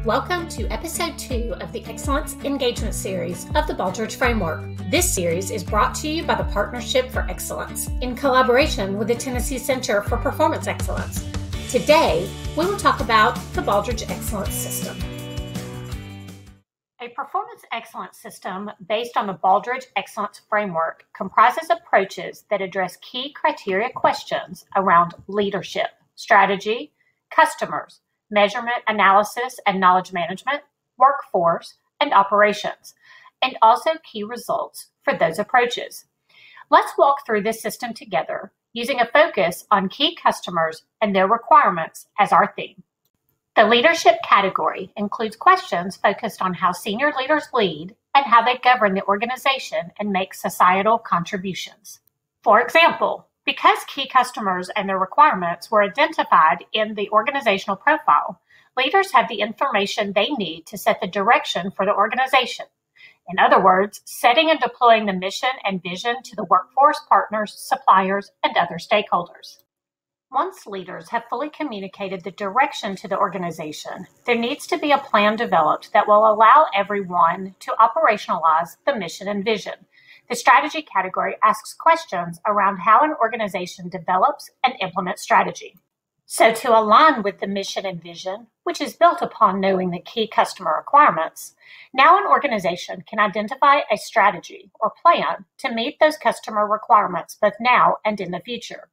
Welcome to episode 2 of the Excellence Engagement Series of the Baldrige Framework. This series is brought to you by the Partnership for Excellence in collaboration with the Tennessee Center for Performance Excellence. Today, we will talk about the Baldrige Excellence System. A performance excellence system based on the Baldrige Excellence Framework comprises approaches that address key criteria questions around leadership, strategy, customers, measurement, analysis, and knowledge management, workforce, and operations, and also key results for those approaches. Let's walk through this system together using a focus on key customers and their requirements as our theme. The leadership category includes questions focused on how senior leaders lead and how they govern the organization and make societal contributions. For example, because key customers and their requirements were identified in the organizational profile, leaders have the information they need to set the direction for the organization. In other words, setting and deploying the mission and vision to the workforce, partners, suppliers, and other stakeholders. Once leaders have fully communicated the direction to the organization, there needs to be a plan developed that will allow everyone to operationalize the mission and vision. The strategy category asks questions around how an organization develops and implements strategy. So to align with the mission and vision, which is built upon knowing the key customer requirements, now an organization can identify a strategy or plan to meet those customer requirements both now and in the future.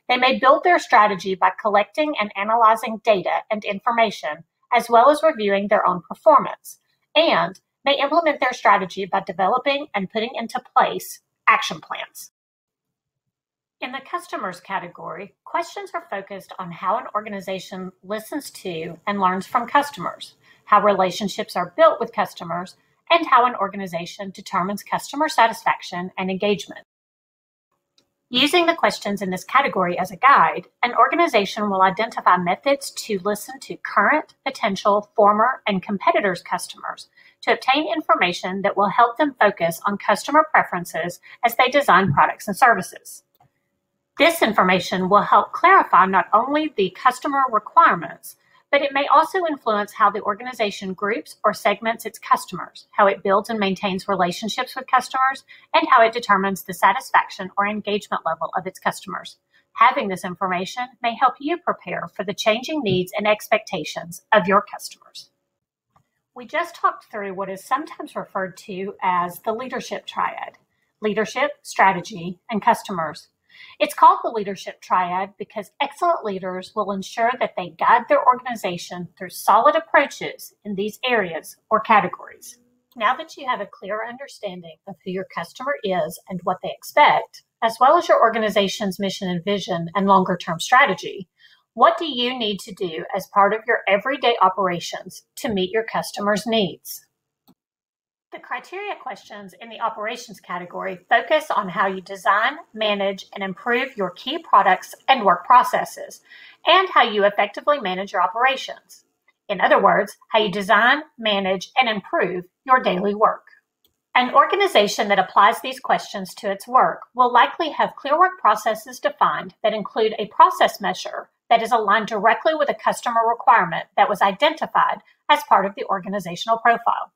They may build their strategy by collecting and analyzing data and information, as well as reviewing their own performance, and may implement their strategy by developing and putting into place action plans. In the customers category, questions are focused on how an organization listens to and learns from customers, how relationships are built with customers, and how an organization determines customer satisfaction and engagement. Using the questions in this category as a guide, an organization will identify methods to listen to current, potential, former, and competitors' customers to obtain information that will help them focus on customer preferences as they design products and services. This information will help clarify not only the customer requirements, but it may also influence how the organization groups or segments its customers, how it builds and maintains relationships with customers, and how it determines the satisfaction or engagement level of its customers. Having this information may help you prepare for the changing needs and expectations of your customers. We just talked through what is sometimes referred to as the leadership triad: leadership, strategy, and customers. It's called the leadership triad because excellent leaders will ensure that they guide their organization through solid approaches in these areas or categories. Now that you have a clearer understanding of who your customer is and what they expect, as well as your organization's mission and vision and longer-term strategy, what do you need to do as part of your everyday operations to meet your customers' needs? The criteria questions in the operations category focus on how you design, manage, and improve your key products and work processes, and how you effectively manage your operations. In other words, how you design, manage, and improve your daily work. An organization that applies these questions to its work will likely have clear work processes defined that include a process measure that is aligned directly with a customer requirement that was identified as part of the organizational profile.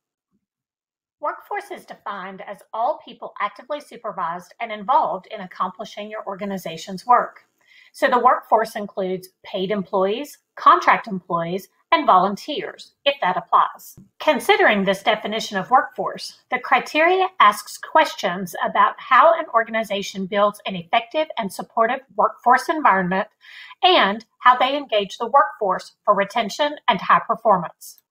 Workforce is defined as all people actively supervised and involved in accomplishing your organization's work. So the workforce includes paid employees, contract employees, and volunteers, if that applies. Considering this definition of workforce, the criteria asks questions about how an organization builds an effective and supportive workforce environment and how they engage the workforce for retention and high performance.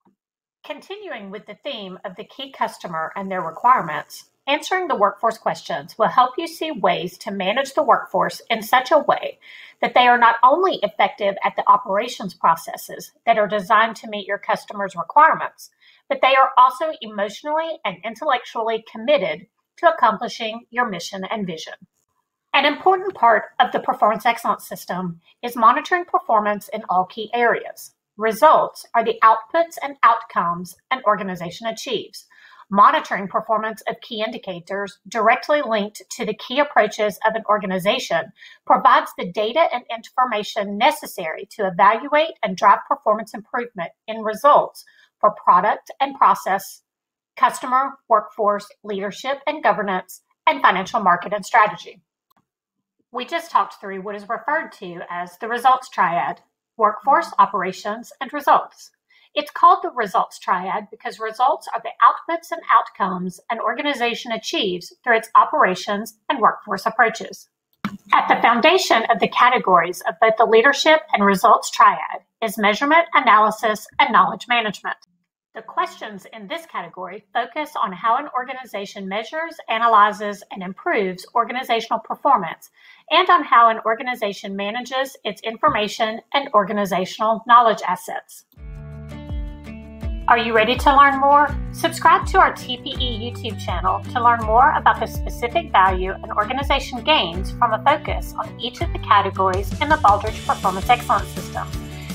Continuing with the theme of the key customer and their requirements, answering the workforce questions will help you see ways to manage the workforce in such a way that they are not only effective at the operations processes that are designed to meet your customers' requirements, but they are also emotionally and intellectually committed to accomplishing your mission and vision. An important part of the performance excellence system is monitoring performance in all key areas. Results are the outputs and outcomes an organization achieves. Monitoring performance of key indicators directly linked to the key approaches of an organization provides the data and information necessary to evaluate and drive performance improvement in results for product and process, customer, workforce, leadership and governance, and financial market and strategy. We just talked through what is referred to as the results triad: workforce, operations, and results. It's called the results triad because results are the outputs and outcomes an organization achieves through its operations and workforce approaches. At the foundation of the categories of both the leadership and results triad is measurement, analysis, and knowledge management. The questions in this category focus on how an organization measures, analyzes, and improves organizational performance, and on how an organization manages its information and organizational knowledge assets. Are you ready to learn more? Subscribe to our TPE YouTube channel to learn more about the specific value an organization gains from a focus on each of the categories in the Baldrige Performance Excellence System.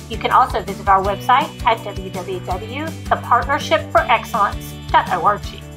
You can also visit our website at www.thepartnershipforexcellence.org.